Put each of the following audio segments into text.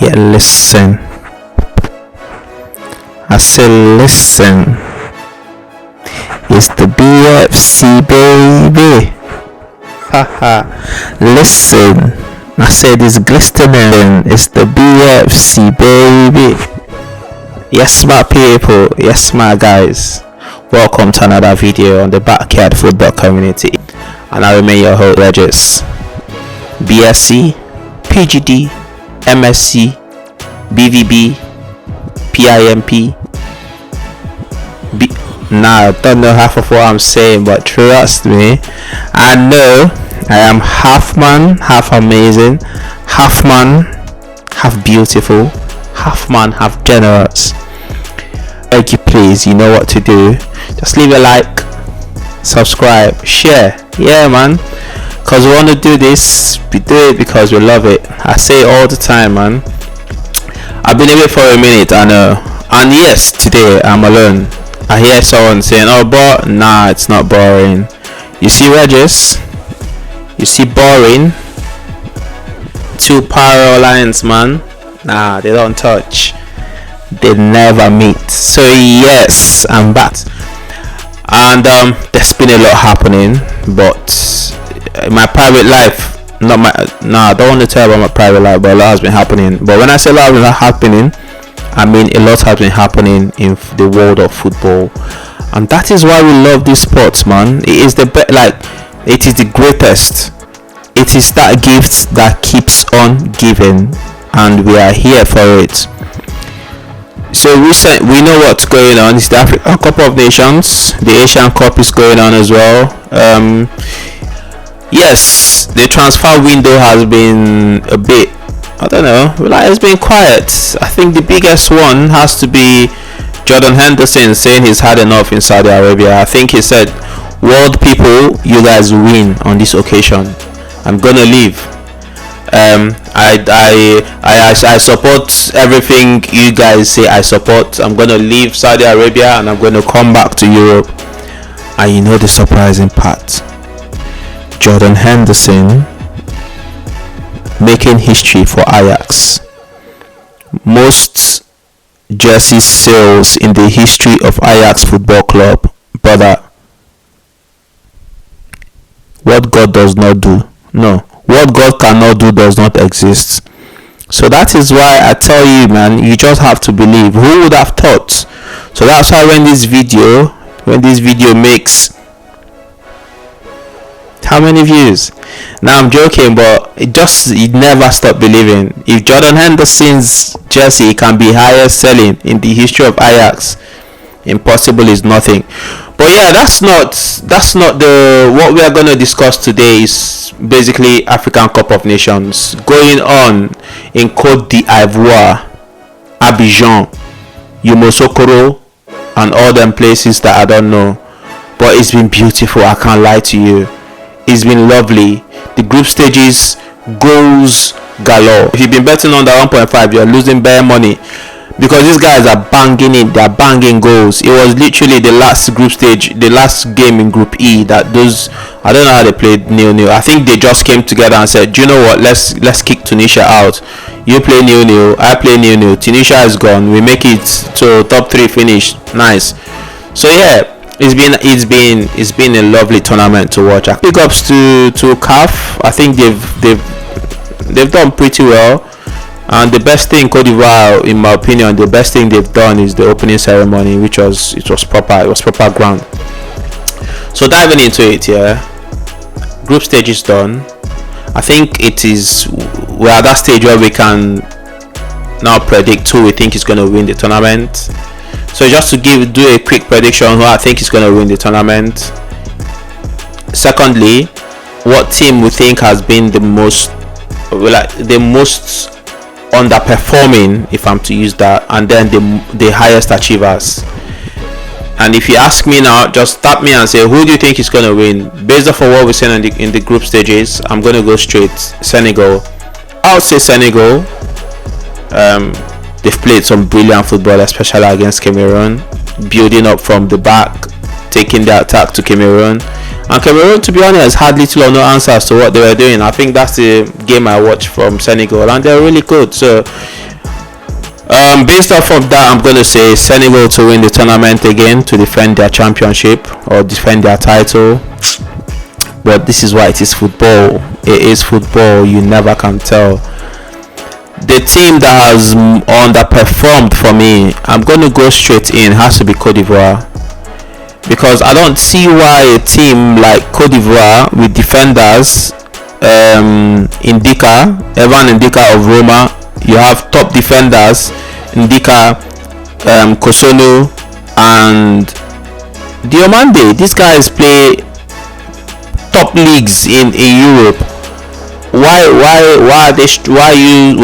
Yeah, listen. I said listen. It's the BFC baby. Haha. Listen. I said it's glistening. It's the BFC baby. Yes, my people. Yes, my guys. Welcome to another video on the backyard football community. And I remain your host, Regis. BSc, PGD, MSc, BVB, PIMP. Nah, I don't know half of what I'm saying, but trust me, I know I am half man, half amazing, half man, half beautiful, half man, half generous. Beg you please, you know what to do. Just leave a like, subscribe, share. Yeah, man. Because we want to do this. We do it because we love it. I say it all the time, man. I've been away for a minute, I know. And yes, today I'm alone. I hear someone saying, oh, but nah, it's not boring. You see Regis? You see boring? Two parallel lines, man. Nah, they don't touch. They never meet. So yes, I'm back. And there's been a lot happening, but in my private life, I don't want to tell about my private life, but a lot has been happening. But when I say a lot has been happening, I mean a lot has been happening in the world of football, and that is why we love this sport, man. It is it is the greatest. It is that gift that keeps on giving, and we are here for it. So we know what's going on. It's the African Cup of Nations. The Asian Cup is going on as well. Yes, the transfer window has been a bit, I don't know, it's been quiet. I think the biggest one has to be Jordan Henderson saying he's had enough in Saudi Arabia. I think he said, world people, you guys win on this occasion. I'm gonna leave. I support everything you guys say I support. I'm gonna leave Saudi Arabia and I'm gonna come back to Europe. And you know the surprising part, Jordan Henderson making history for Ajax. Most jersey sales in the history of Ajax Football Club. Brother, what God does not do, no, what God cannot do does not exist. So that is why I tell you, man, you just have to believe. Who would have thought? So that's why when this video makes how many views? Now I'm joking, but it never stop believing. If Jordan Henderson's jersey can be highest selling in the history of Ajax, impossible is nothing. But yeah, that's not the what we are going to discuss today. Is basically African Cup of Nations going on in Côte d'Ivoire, Abidjan, Yamoussoukro, and all them places that I don't know. But it's been beautiful, I can't lie to you. It's been lovely. The group stages, goals galore. If you've been betting on the 1.5, you're losing bare money, because these guys are banging it. They're banging goals. It was literally the last group stage, the last game in Group E, that those, I don't know how they played 0-0. I think they just came together and said, do you know what, let's kick Tunisia out. You play 0-0, I play 0-0. Tunisia is gone. We make it to top 3 finish. Nice. So yeah, it's been a lovely tournament to watch. Big ups to CAF. I think they've done pretty well. And the best thing Côte d'Ivoire, in my opinion, the best thing they've done is the opening ceremony, which was proper. It was proper ground. So diving into it, yeah. Group stage is done. I think we're at that stage where we can now predict who we think is going to win the tournament. So just to do a quick prediction who I think is going to win the tournament. Secondly, what team we think has been the most underperforming, if I'm to use that, and then the highest achievers. And if you ask me now, just tap me and say, who do you think is going to win? Based off of what we're saying in the group stages, I'm going to go straight Senegal. I would say Senegal. They've played some brilliant football, especially against Cameroon, building up from the back, taking the attack to Cameroon. And Cameroon, to be honest, had little or no answers to what they were doing. I think that's the game I watched from Senegal, and they're really good. So Based off of that, I'm going to say Senegal to win the tournament again, to defend their championship or defend their title. But this is why it is football. It is football. You never can tell. The team that has underperformed for me, I'm going to go straight in, has to be Cote d'Ivoire. Because I don't see why a team like Cote d'Ivoire with defenders, Ndika, Evan Ndika of Roma, you have top defenders, Ndika, Kosono, and Diomande. These guys play top leagues in Europe. Why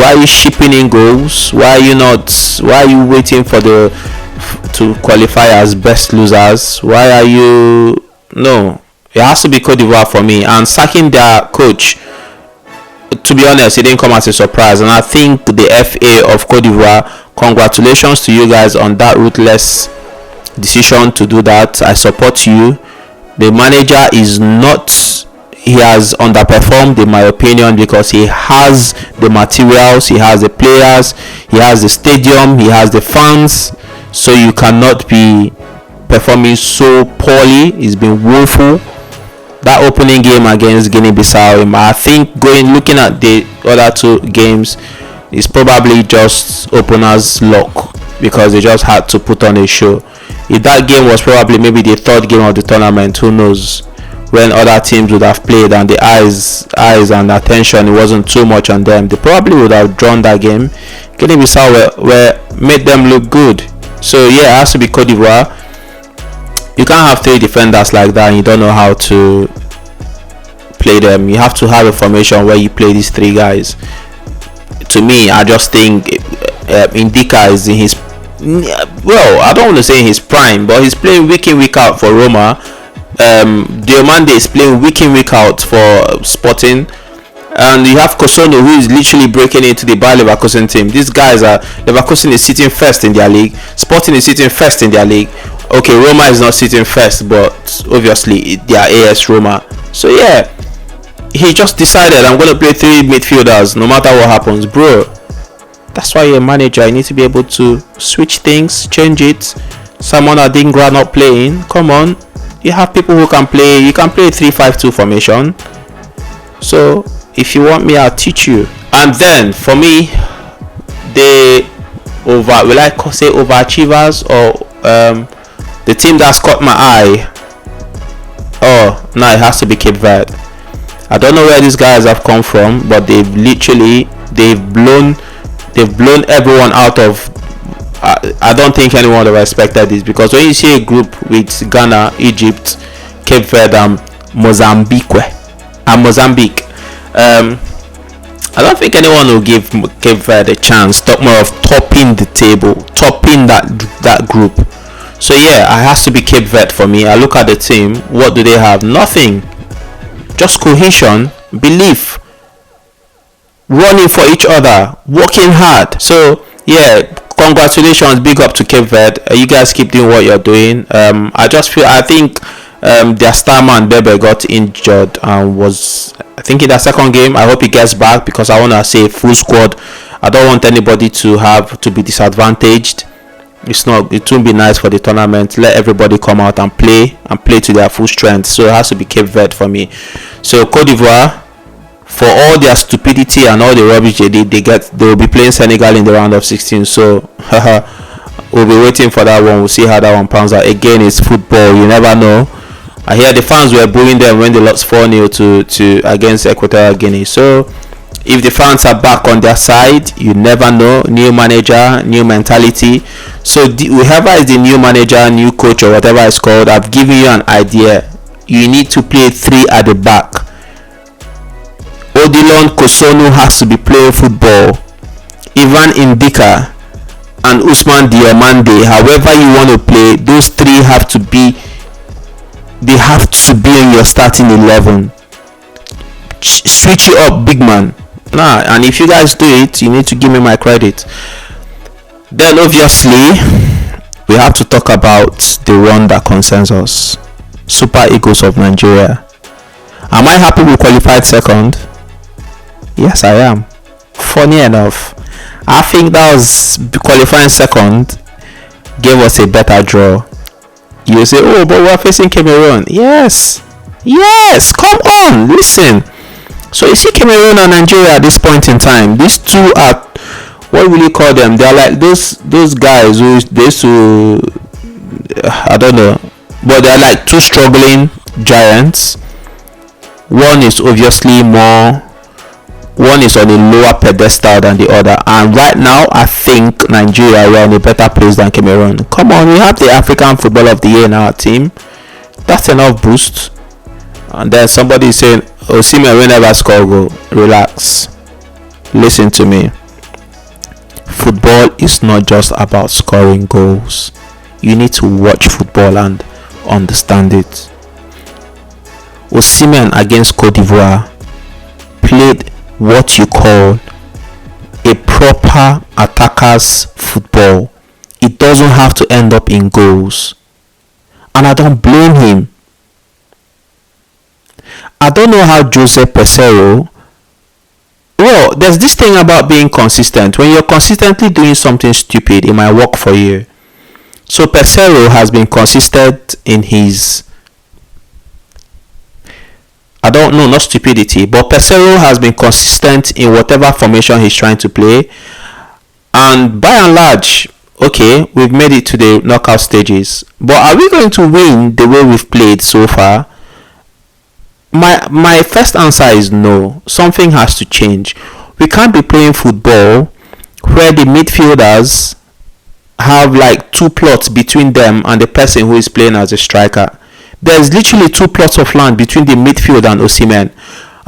are you shipping in goals? Why are you waiting for to qualify as best losers? Why are you? No, it has to be Cote d'Ivoire for me. And sacking their coach, to be honest, it didn't come as a surprise. And I think the FA of Cote d'Ivoire, congratulations to you guys on that ruthless decision to do that. I support you. The manager is not, he has underperformed in my opinion, because he has the materials, he has the players, he has the stadium, he has the fans. So you cannot be performing so poorly. It's been woeful. That opening game against Guinea-Bissau, I think looking at the other two games, is probably just openers' luck, because they just had to put on a show. If that game was probably maybe the third game of the tournament, who knows, when other teams would have played and the eyes and attention, it wasn't too much on them, they probably would have drawn that game. Guinea-Bissau were made them look good. So yeah, it has to be Cote d'Ivoire. You can't have three defenders like that and you don't know how to play them. You have to have a formation where you play these three guys. To me, I just think Ndika is in his, well, I don't want to say in his prime, but he's playing week in, week out for Roma. Diomande is playing week in, week out for Sporting. And you have Kosono, who is literally breaking into the Bayer Leverkusen team. These guys are, Leverkusen is sitting first in their league, Sporting is sitting first in their league. Okay, Roma is not sitting first, but obviously they are AS Roma. So yeah, he just decided, I'm going to play three midfielders no matter what happens. Bro, that's why you're a manager. You need to be able to switch things, change it. Someone Adingra not playing, come on. You have people who can play. You can play 3-5-2 formation. So if you want me, I'll teach you. And then for me, will I say overachievers, or the team that's caught my eye? Oh no, it has to be Cape Verde. I don't know where these guys have come from, but they've blown everyone out of. I don't think anyone would have expected this, because when you see a group with Ghana, Egypt, Cape Verde, and Mozambique, I don't think anyone will give Cape Verde a chance. Talk more of topping the table, topping that group. So yeah, it has to be Cape Verde for me. I look at the team. What do they have? Nothing. Just cohesion, belief, running for each other, working hard. So yeah, congratulations, big up to Cape Verde. You guys keep doing what you're doing. I think their star man Bebe got injured and was, I think, in their second game. I hope he gets back, because I want to say full squad. I don't want anybody to be disadvantaged. It won't be nice for the tournament. Let everybody come out and play to their full strength. So it has to be Cape Verde for me. So Cote d'Ivoire, for all their stupidity and all the rubbish they will be playing Senegal in the round of 16. So we'll be waiting for that one. We'll see how that one pans out. Again, it's football. You never know. I hear the fans were booing them when they lost 4-0 to against Equatorial Guinea. So if the fans are back on their side, you never know. New manager, new mentality. So whoever is the new manager, new coach, or whatever it's called, I've given you an idea. You need to play three at the back. Odilon Kosono has to be playing football. Ivan Ndika and Ousmane Diomande, however you want to play, those three have to be in your starting 11. Switch it up, big man. And if you guys do it, you need to give me my credit. Then obviously we have to talk about the one that concerns us, Super Eagles of Nigeria. Am I happy we qualified second? Yes, I am. Funny enough, I think that was qualifying second gave us a better draw. You say, oh, but we're facing Cameroon. Yes, come on, listen. So you see Cameroon and Nigeria at this point in time, these two are, what will you call them? They're like those guys who they used to, I don't know, but they're like two struggling giants. One is obviously one is on a lower pedestal than the other, and right now I think Nigeria are in a better place than Cameroon. Come on, we have the African Football of the Year in our team. That's enough boost. And then somebody is saying, Osimhen will never score goal. Relax. Listen to me. Football is not just about scoring goals. You need to watch football and understand it. Osimhen against Cote d'Ivoire played what you call a proper attacker's football. It doesn't have to end up in goals. And I don't blame him. I don't know how Joseph Peseiro. Well, there's this thing about being consistent. When you're consistently doing something stupid, it might work for you. So Peseiro has been consistent in his, I don't know, not stupidity, but Peseiro has been consistent in whatever formation he's trying to play. And by and large, okay, we've made it to the knockout stages. But are we going to win the way we've played so far? My first answer is no. Something has to change. We can't be playing football where the midfielders have like two plots between them and the person who is playing as a striker. There's literally two plots of land between the midfield and Osimhen.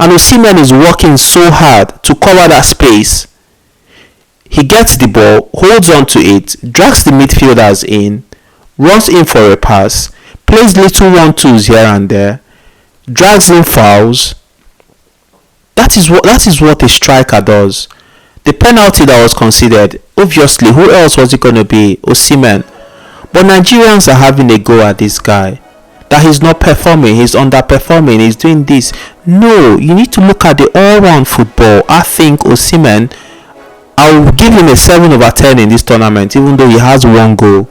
And Osimhen is working so hard to cover that space. He gets the ball, holds on to it, drags the midfielders in, runs in for a pass, plays little 1-2s here and there, drags in fouls. That is what a striker does. The penalty that was considered, obviously, who else was it going to be? Osimhen. But Nigerians are having a go at this guy. That he's not performing, he's underperforming, he's doing this. No, you need to look at the all-round football. I think Osimhen, I will give him a 7/10 in this tournament, even though he has one goal.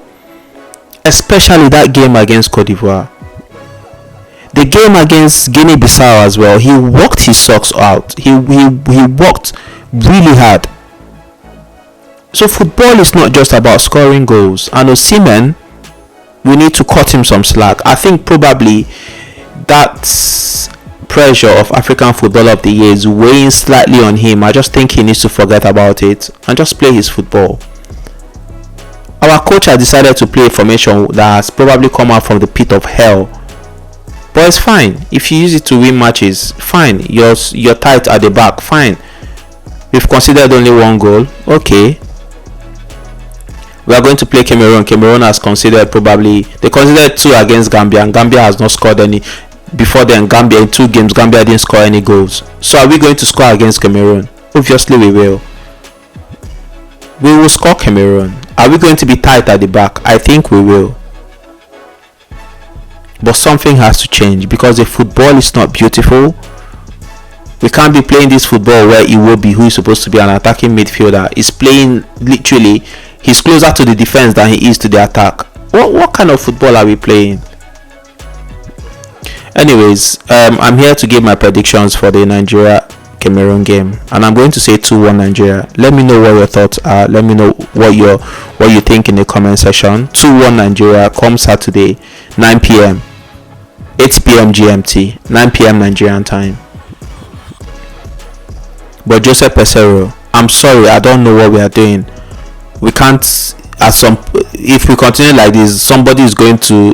Especially that game against Cote d'Ivoire. The game against Guinea-Bissau as well, he worked his socks out. He worked really hard. So football is not just about scoring goals. And Osimhen, we need to cut him some slack. I think probably that pressure of African Football of the Year is weighing slightly on him. I just think he needs to forget about it and just play his football. Our coach has decided to play a formation that has probably come out from the pit of hell. But it's fine. If you use it to win matches, fine. You're tight at the back, fine. We've considered only one goal. Okay. We are going to play Cameroon. Cameroon has considered they considered 2 against Gambia, and Gambia has not scored any. Before then, Gambia in 2 games, Gambia didn't score any goals. So are we going to score against Cameroon? Obviously we will. We will score Cameroon. Are we going to be tight at the back? I think we will. But something has to change because the football is not beautiful. We can't be playing this football where Iwobi, who is supposed to be an attacking midfielder, is playing literally. He's closer to the defense than he is to the attack. What kind of football are we playing? Anyways, I'm here to give my predictions for the Nigeria-Cameroon game, and I'm going to say 2-1 Nigeria. Let me know what your thoughts are. Let me know what you think in the comment section. 2-1 Nigeria come Saturday, 9 p.m. 8 p.m. GMT, 9 p.m. Nigerian time. But Joseph Peseiro, I'm sorry, I don't know what we are doing. We can't, if we continue like this, somebody is going to,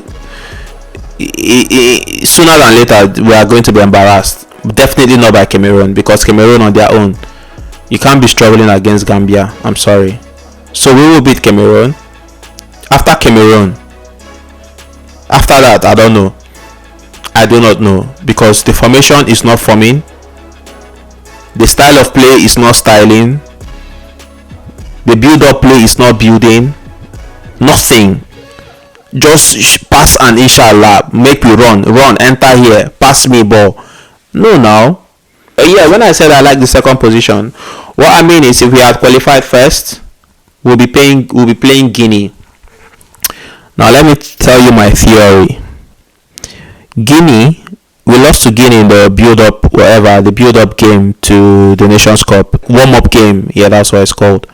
sooner than later, we are going to be embarrassed. Definitely not by Cameroon, because Cameroon on their own, you can't be struggling against Gambia. I'm sorry. So we will beat Cameroon. After Cameroon, after that, I don't know. I do not know, because the formation is not forming. The style of play is not styling. The build-up play is not building. Nothing. Just pass and inshallah, make me run, enter here, pass me ball. No, now. Yeah, when I said I like the second position, what I mean is if we had qualified first, we'll be playing Guinea. Now let me tell you my theory. Guinea, we lost to Guinea in the the build up game to the Nations Cup, warm up game. Yeah, that's what it's called.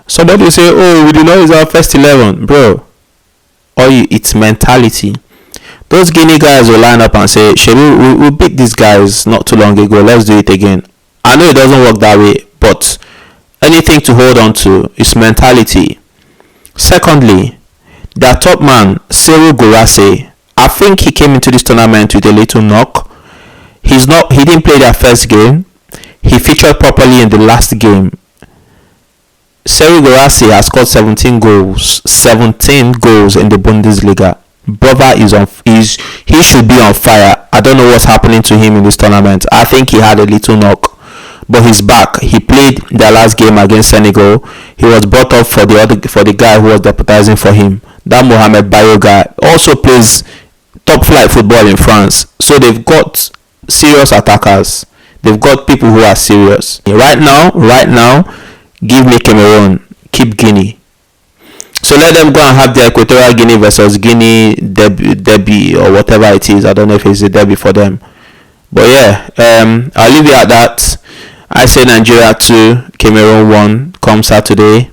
Somebody will say, "Oh, we did not use our first 11, bro." It's mentality. Those Guinea guys will line up and say, "Shebi, we beat these guys not too long ago. Let's do it again." I know it doesn't work that way, but anything to hold on to is mentality. Secondly, their top man, Serhou Guirassy, I think he came into this tournament with a little knock. He didn't play their first game. He featured properly in the last game. Serhou Guirassy has scored 17 goals in the Bundesliga. Brother he should be on fire. I don't know what's happening to him in this tournament. I think he had a little knock, but he's back. He played their last game against Senegal. He was brought up for the guy who was deputizing for him. That Mohamed Bayo guy also plays top flight football in France. So they've got serious attackers. They've got people who are serious. Right now, give me Cameroon. Keep Guinea. So let them go and have the Equatorial Guinea versus Guinea derby or whatever it is. I don't know if it's a derby for them. But yeah, I'll leave it at that. I say Nigeria 2, Cameroon 1 come Saturday.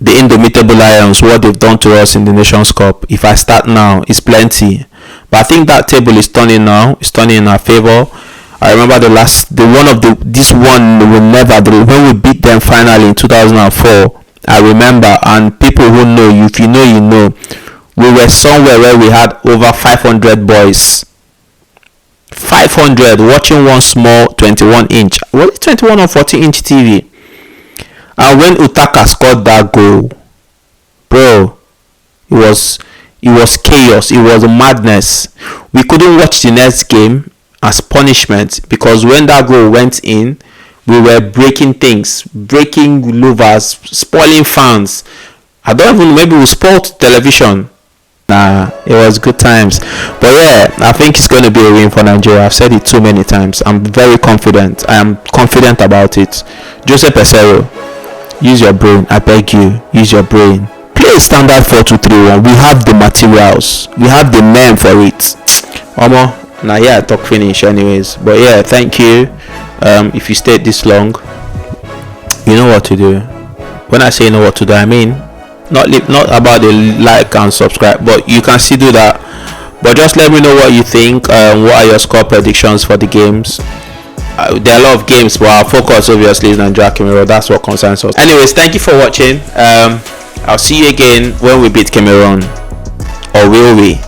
The Indomitable Lions, what they've done to us in the Nations Cup. If I start now, it's plenty. But I think that table is turning now. It's turning in our favor. I remember when we beat them finally in 2004. I remember, and people who know, if you know, you know, we were somewhere where we had over 500 boys. 500 watching one small 21 inch. Was it 21 or 40 inch TV? And when Utaka scored that goal, bro, it was chaos. It was madness. We couldn't watch the next game as punishment because when that goal went in, we were breaking things, breaking louvers, spoiling fans. I don't even know, maybe we spoiled television. Nah, it was good times. But yeah, I think it's going to be a win for Nigeria. I've said it too many times. I'm very confident. I am confident about it. Jose Peseiro, use your brain. I beg you, use your brain. Play a standard 4-2-3-1. We have the materials. We have the men for it. Now yeah, talk finish anyways. But yeah, thank you. If you stayed this long, you know what to do. When I say you know what to do, I mean not about the like and subscribe, but you can still do that. But just let me know what you think. What are your score predictions for the games? There are a lot of games, but our focus obviously is Nigeria Cameroon. That's what concerns us. Anyways, thank you for watching. I'll see you again when we beat Cameroon, or will we?